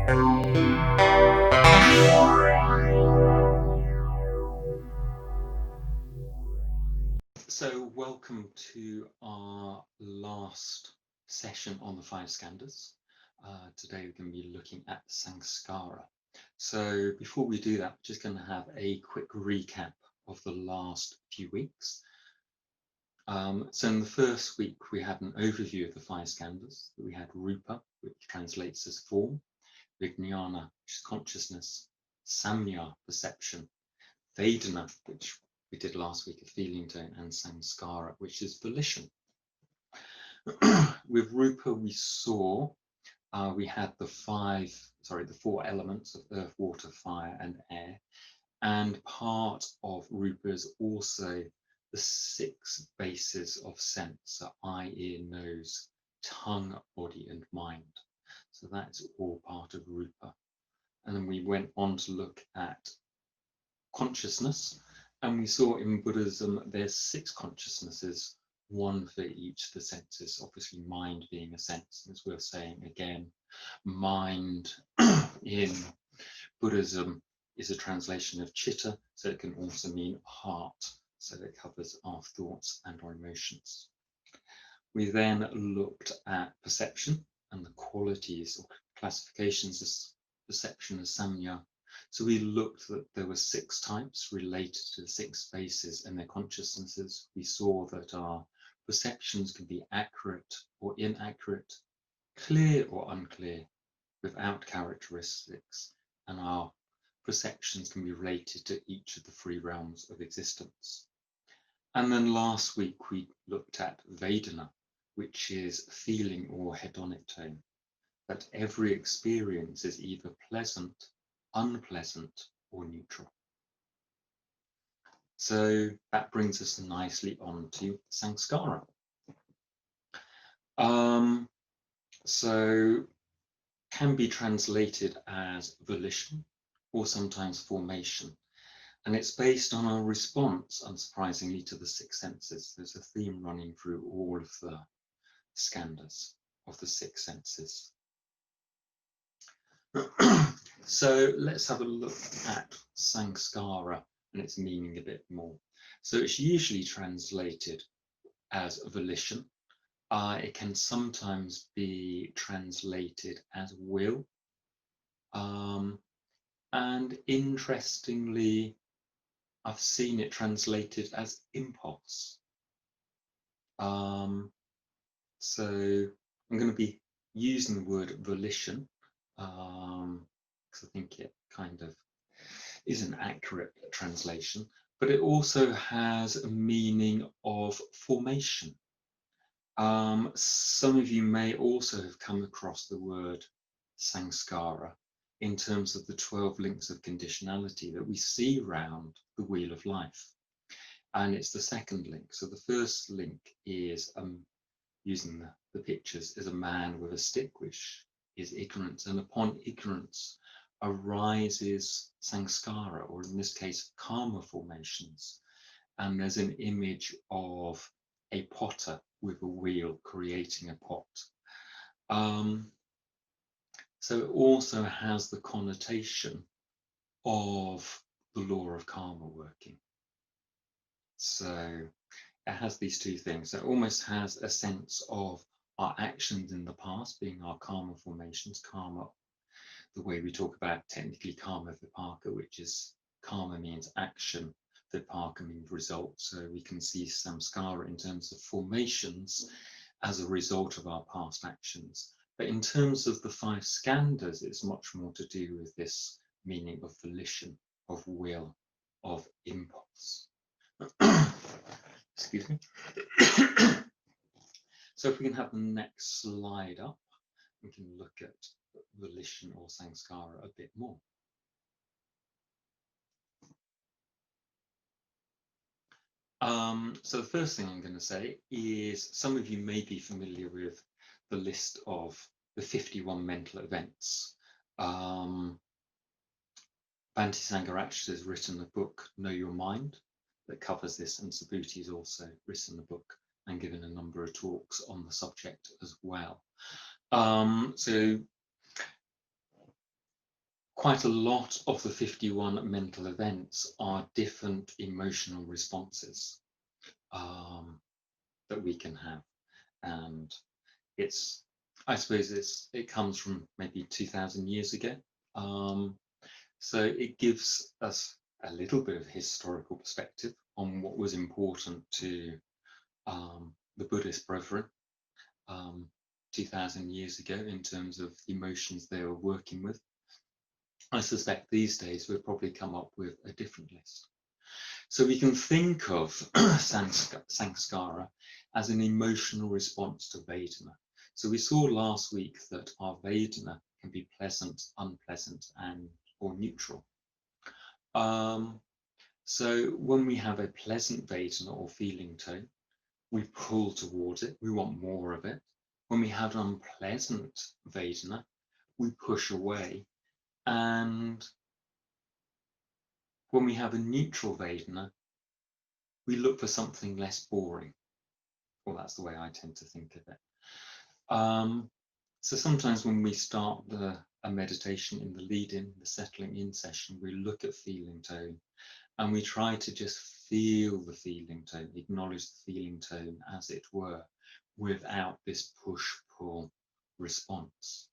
So welcome to our last session on the Five Skandhas. Today we're going to be looking at Sanskara. So before we do that, we're just going to have a quick recap of the last few weeks. So in the first week, we had an overview of the Five Skandhas. We had Rupa, which translates as form, Vijnana, which is consciousness, Samya, perception, Vedana, which we did last week, a feeling tone, and Samskara, which is volition. With Rupa, we saw we had the four elements of earth, water, fire, and air, and part of Rupa is also the 6 bases of sense: so eye, ear, nose, tongue, body, and mind. So that's all part of Rupa. And then we went on to look at consciousness, and we saw in Buddhism there's 6 consciousnesses, one for each of the senses, obviously mind being a sense. As we're saying again, mind in Buddhism is a translation of chitta, so it can also mean heart, so it covers our thoughts and our emotions. We then looked at perception and the qualities or classifications of perception as samya. So we looked that there were 6 types related to the 6 bases and their consciousnesses. We saw that our perceptions can be accurate or inaccurate, clear or unclear, without characteristics, and our perceptions can be related to each of the 3 realms of existence. And then last week we looked at Vedana, which is feeling or hedonic tone, that every experience is either pleasant, unpleasant, or neutral. So that brings us nicely on to Sanskara. So can be translated as volition or sometimes formation. And it's based on our response, unsurprisingly, to the 6 senses. There's a theme running through all of the skandhas of the 6 senses. So let's have a look at Sanskara and its meaning a bit more. So it's usually translated as volition. It can sometimes be translated as will. And interestingly, I've seen it translated as impulse. So I'm going to be using the word volition because I think it kind of is an accurate translation, but it also has a meaning of formation. Some of you may also have come across the word Sanskara in terms of the 12 links of conditionality that we see around the wheel of life. And it's the second link. So the first link is, using the pictures, is a man with a stick, which is ignorance. And upon ignorance arises Sanskara, or in this case, karma formations. And there's an image of a potter with a wheel creating a pot. So it also has the connotation of the law of karma working. So it has these 2 things. So it almost has a sense of our actions in the past being our karma formations. Karma, the way we talk about technically karma vipaka, which is karma means action, vipaka means result. So we can see samskara in terms of formations as a result of our past actions. But in terms of the 5 skandhas, it's much more to do with this meaning of volition, of will, of impulse. Excuse me. So if we can have the next slide up, we can look at volition or Sanskara a bit more. So the first thing I'm going to say is some of you may be familiar with the list of the 51 mental events. Bhante Sangha has written a book, Know Your Mind, that covers this, and Subhuti's also written a book and given a number of talks on the subject as well. So quite a lot of the 51 mental events are different emotional responses that we can have. And I suppose it comes from maybe 2000 years ago. So it gives us a little bit of historical perspective on what was important to the Buddhist brethren 2000 years ago in terms of the emotions they were working with. I suspect these days we'll probably come up with a different list. So we can think of Sanskara as an emotional response to Vedana. So we saw last week that our Vedana can be pleasant, unpleasant, or neutral. So when we have a pleasant Vedana or feeling tone, we pull towards it, we want more of it. When we have an unpleasant Vedana, we push away. And when we have a neutral Vedana, we look for something less boring. Well, that's the way I tend to think of it. So sometimes when we start a meditation in the lead-in, the settling in session, we look at feeling tone and we try to just feel the feeling tone, acknowledge the feeling tone as it were, without this push-pull response.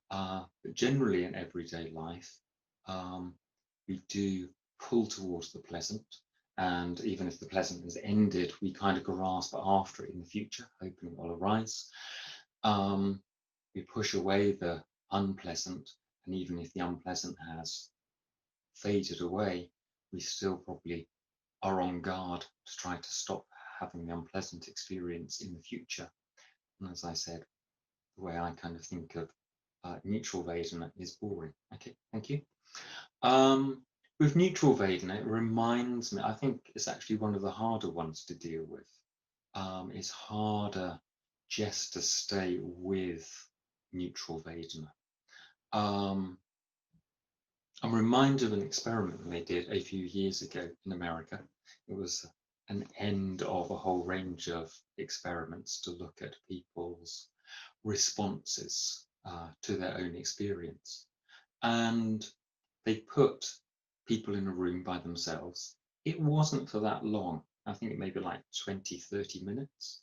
But generally in everyday life, we do pull towards the pleasant. And even if the pleasant has ended, we kind of grasp after it in the future, hoping it will arise. We push away the unpleasant, and even if the unpleasant has faded away, we still probably are on guard to try to stop having the unpleasant experience in the future. And as I said, the way I kind of think of neutral Vedana is boring. Okay, thank you. With neutral Vedana, it reminds me, I think it's actually one of the harder ones to deal with. It's harder just to stay with neutral Vedana. I'm reminded of an experiment that they did a few years ago in America. It was an end of a whole range of experiments to look at people's responses to their own experience. And they put people in a room by themselves. It wasn't for that long. I think it may be like 20, 30 minutes.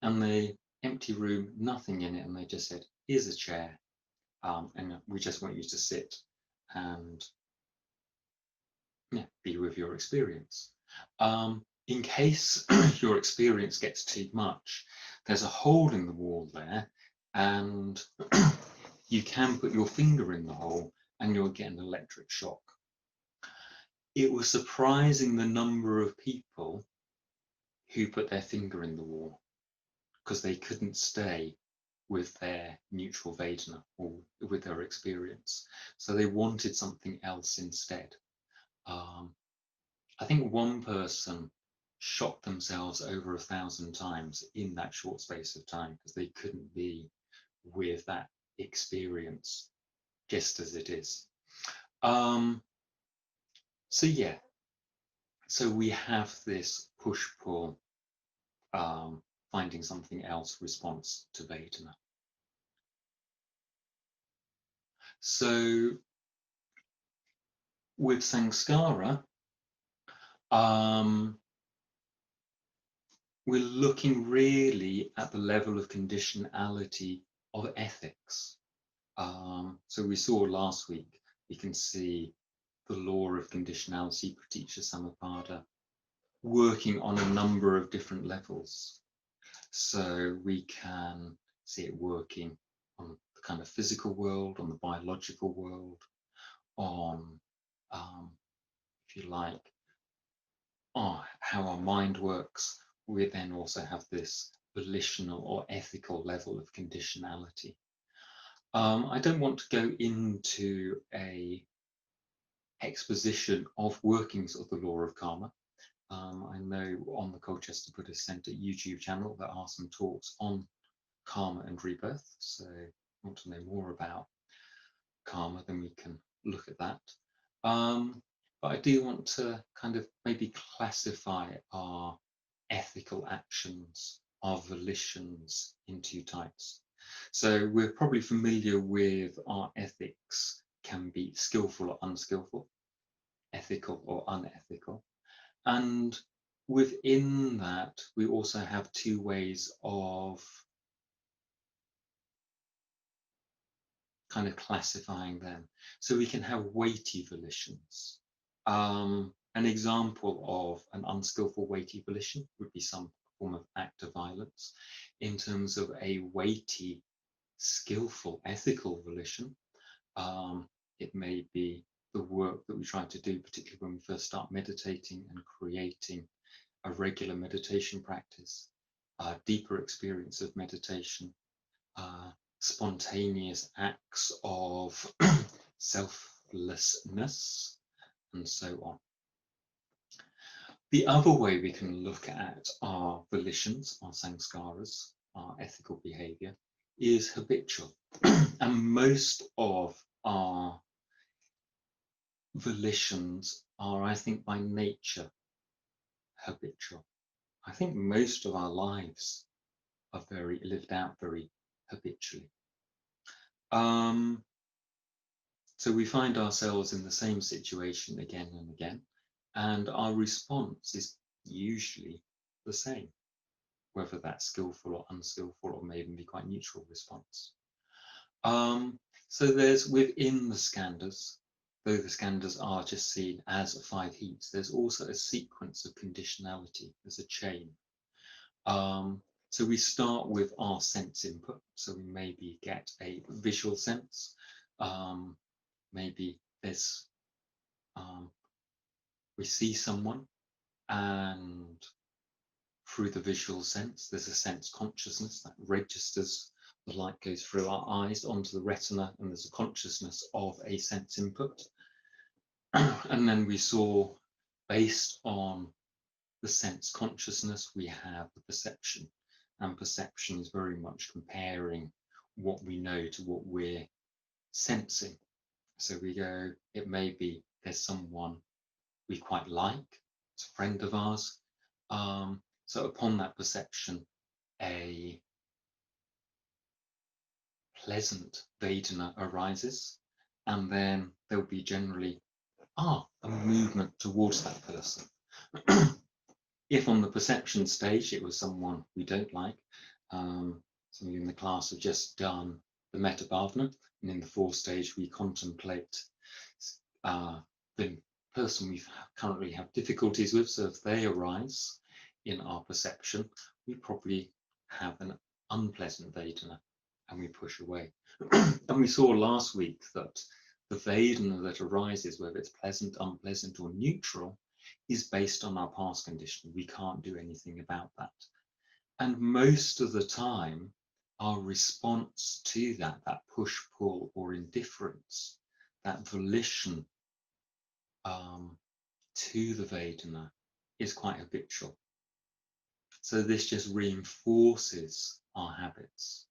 And the empty room, nothing in it. And they just said, here's a chair. And we just want you to sit and be with your experience. In case your experience gets too much, there's a hole in the wall there, and you can put your finger in the hole and you'll get an electric shock. It was surprising the number of people who put their finger in the wall because they couldn't stay with their neutral Vedana or with their experience. So they wanted something else instead. I think one person shot themselves over 1,000 times in that short space of time because they couldn't be with that experience just as it is. So yeah, so we have this push-pull, finding something else response to Vedana. So with Sanskara, we're looking really at the level of conditionality of ethics. So we saw last week, we can see the law of conditionality, Praticca Samuppada, working on a number of different levels. So we can see it working on the kind of physical world, on the biological world, on, if you like, how our mind works. We then also have this volitional or ethical level of conditionality. I don't want to go into a exposition of workings of the law of karma. I know on the Colchester Buddhist Centre YouTube channel there are some talks on karma and rebirth. So if you want to know more about karma, then we can look at that. But I do want to kind of maybe classify our ethical actions, our volitions in two types. So we're probably familiar with our ethics can be skillful or unskillful, ethical or unethical. And within that, we also have two ways of kind of classifying them. So we can have weighty volitions. An example of an unskillful weighty volition would be some form of act of violence. In terms of a weighty, skillful, ethical volition, it may be the work that we try to do, particularly when we first start meditating and creating a regular meditation practice, a deeper experience of meditation, spontaneous acts of selflessness, and so on. The other way we can look at our volitions, our sanskaras, our ethical behavior, is habitual. And most of our volitions are, I think, by nature habitual. I think most of our lives are lived out very habitually. So we find ourselves in the same situation again and again, and our response is usually the same, whether that's skillful or unskillful, or may even be quite neutral response. So there's within the skandhas, though the skandhas are just seen as 5 heats, there's also a sequence of conditionality. There's a chain. So we start with our sense input. So we maybe get a visual sense. Maybe there's we see someone, and through the visual sense, there's a sense consciousness that registers. The light goes through our eyes onto the retina, and there's a consciousness of a sense input. And then we saw, based on the sense consciousness, we have the perception. And perception is very much comparing what we know to what we're sensing. So we go, it may be there's someone we quite like, it's a friend of ours. So upon that perception, a pleasant Vedana arises, and then there'll be generally a movement towards that person. If on the perception stage it was someone we don't like, some of you in the class have just done the metta bhavana, and in the 4th stage we contemplate the person we currently have difficulties with. So if they arise in our perception, we probably have an unpleasant Vedana and we push away. And we saw last week that the Vedana that arises, whether it's pleasant, unpleasant, or neutral, is based on our past condition. We can't do anything about that. And most of the time, our response to that push, pull, or indifference, that volition to the Vedana, is quite habitual. So this just reinforces our habits.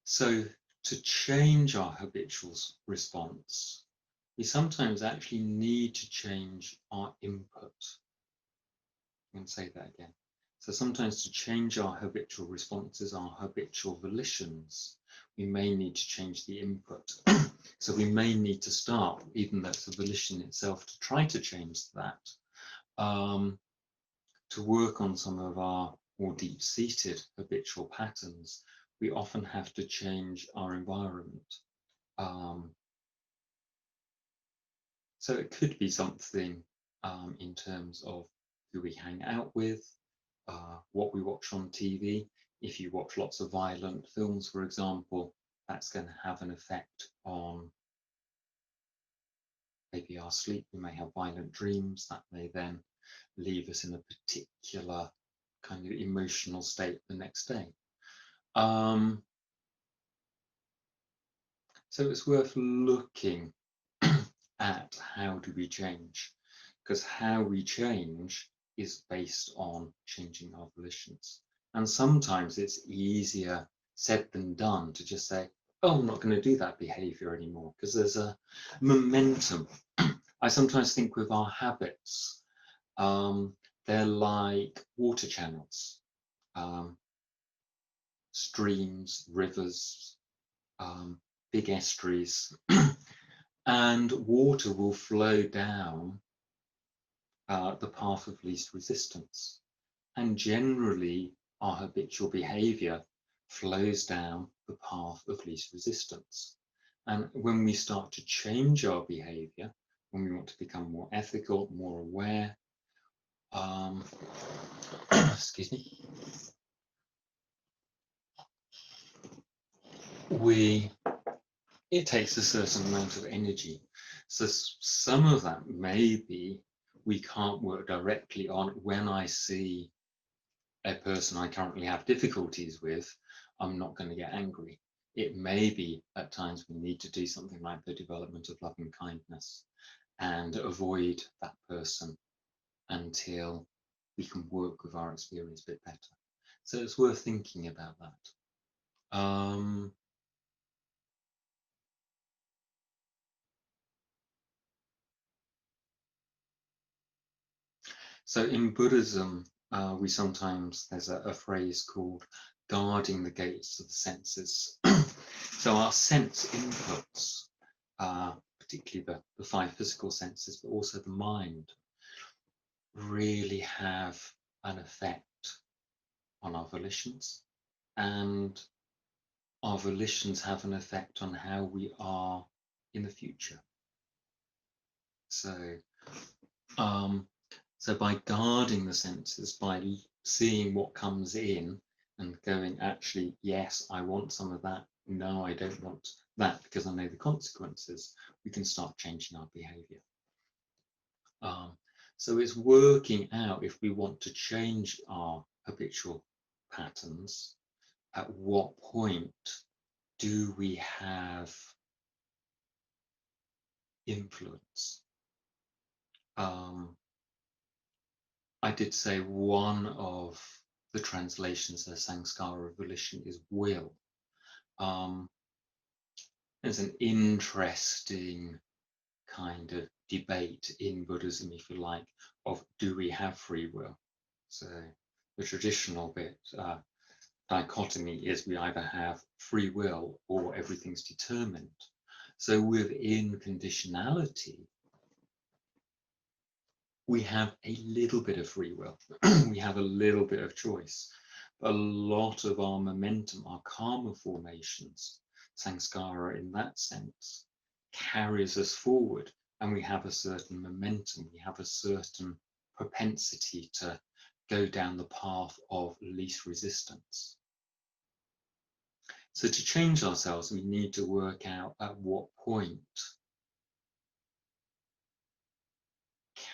So to change our habitual response, we sometimes actually need to change our input. I'm going to say that again. So sometimes to change our habitual responses, our habitual volitions, we may need to change the input. So we may need to start, even though it's a volition itself, to try to change that, to work on some of our more deep-seated habitual patterns. We often have to change our environment. So it could be something in terms of who we hang out with, what we watch on TV. If you watch lots of violent films, for example, that's going to have an effect on maybe our sleep. We may have violent dreams that may then leave us in a particular kind of emotional state the next day. So it's worth looking at how do we change, because how we change is based on changing our volitions. And sometimes it's easier said than done to just say, oh, I'm not going to do that behavior anymore, because there's a momentum. I sometimes think with our habits, they're like water channels, streams, rivers, big estuaries, and water will flow down the path of least resistance. And generally, our habitual behavior flows down the path of least resistance. And when we start to change our behavior, when we want to become more ethical, more aware, excuse me, it takes a certain amount of energy. So some of that maybe we can't work directly on. When I see a person I currently have difficulties with, I'm not going to get angry. It may be at times we need to do something like the development of loving kindness and avoid that person until we can work with our experience a bit better. So it's worth thinking about that. So in Buddhism, there's a phrase called guarding the gates of the senses. So our sense inputs, particularly the five physical senses, but also the mind, really have an effect on our volitions, and our volitions have an effect on how we are in the future. So by guarding the senses, by seeing what comes in and going, actually, yes, I want some of that. No, I don't want that because I know the consequences. We can start changing our behavior. So it's working out if we want to change our habitual patterns, at what point do we have influence? I did say one of the translations of Sanskara Volition is will. There's an interesting kind of debate in Buddhism, if you like, of do we have free will? So the traditional dichotomy is we either have free will or everything's determined. So within conditionality, we have a little bit of free will. We have a little bit of choice. A lot of our momentum, our karma formations, Sanskara in that sense, carries us forward, and we have a certain momentum. We have a certain propensity to go down the path of least resistance. So to change ourselves, we need to work out at what point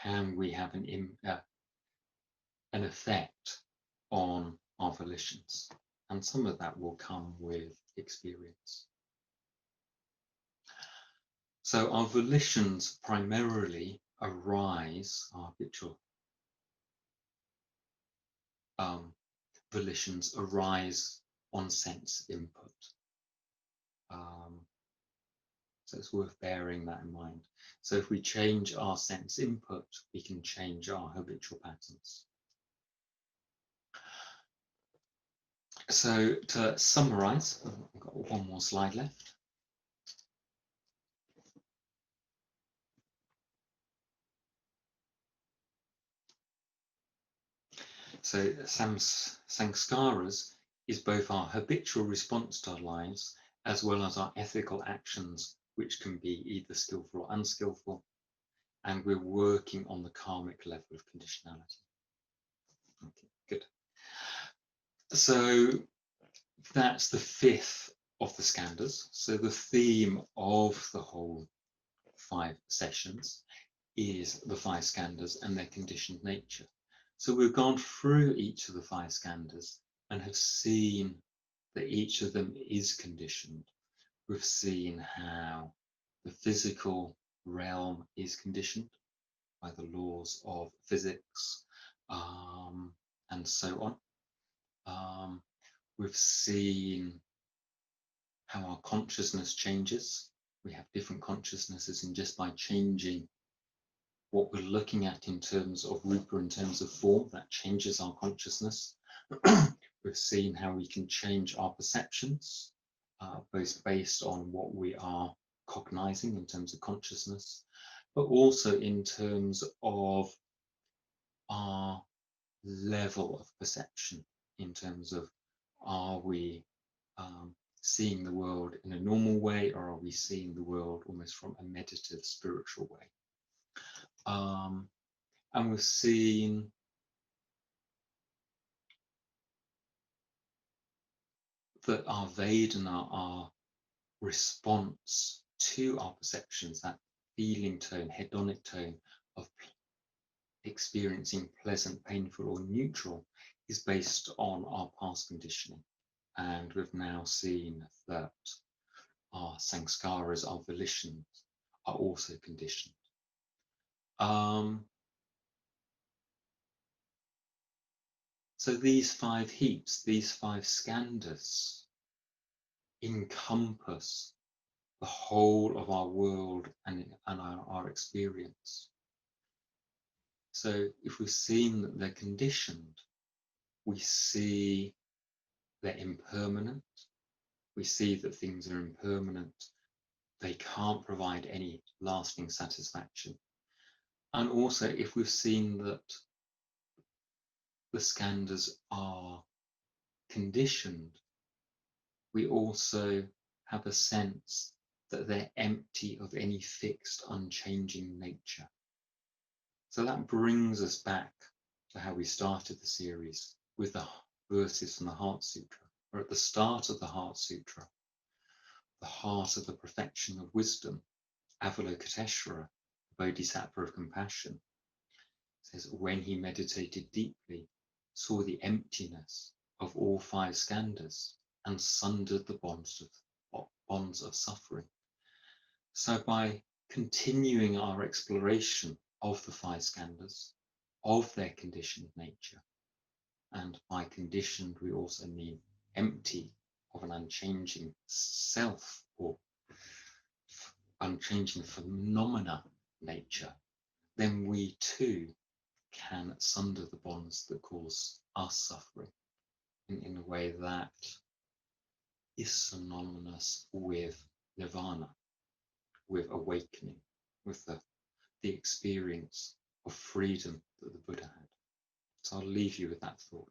can we have an effect on our volitions, and some of that will come with experience. So our volitions primarily arise, our habitual volitions arise on sense input. So it's worth bearing that in mind. So if we change our sense input, we can change our habitual patterns. So to summarize, I've got one more slide left. So Sanskaras is both our habitual response to our lives as well as our ethical actions, which can be either skillful or unskillful. And we're working on the karmic level of conditionality. Okay, good. So that's the fifth of the skandhas. So the theme of the whole 5 sessions is the 5 skandhas and their conditioned nature. So we've gone through each of the 5 skandhas and have seen that each of them is conditioned. We've seen how the physical realm is conditioned by the laws of physics, and so on. We've seen how our consciousness changes. We have different consciousnesses, and just by changing what we're looking at in terms of rupa, in terms of form, that changes our consciousness. We've seen how we can change our perceptions, both based on what we are cognizing in terms of consciousness, but also in terms of our level of perception, in terms of, are we seeing the world in a normal way, or are we seeing the world almost from a meditative spiritual way? And we've seen that our Vedana, our response to our perceptions, that feeling tone, hedonic tone of experiencing pleasant, painful, or neutral, is based on our past conditioning. And we've now seen that our Sanskaras, our volitions, are also conditioned. So these 5 heaps, these 5 skandhas, encompass the whole of our world and our experience. So if we've seen that they're conditioned, we see they're impermanent. We see that things are impermanent. They can't provide any lasting satisfaction. And also, if we've seen that the skandhas are conditioned, we also have a sense that they're empty of any fixed, unchanging nature. So that brings us back to how we started the series with the verses from the Heart Sutra. We're at the start of the Heart Sutra, the heart of the perfection of wisdom, Avalokiteshvara, the Bodhisattva of compassion, says, when he meditated deeply, saw the emptiness of all 5 skandhas and sundered the bonds of suffering. So by continuing our exploration of the 5 skandhas, of their conditioned nature, and by conditioned we also mean empty of an unchanging self or unchanging phenomena nature, then we too can sunder the bonds that cause us suffering in a way that is synonymous with nirvana, with awakening, with the experience of freedom that the Buddha had. So I'll leave you with that thought.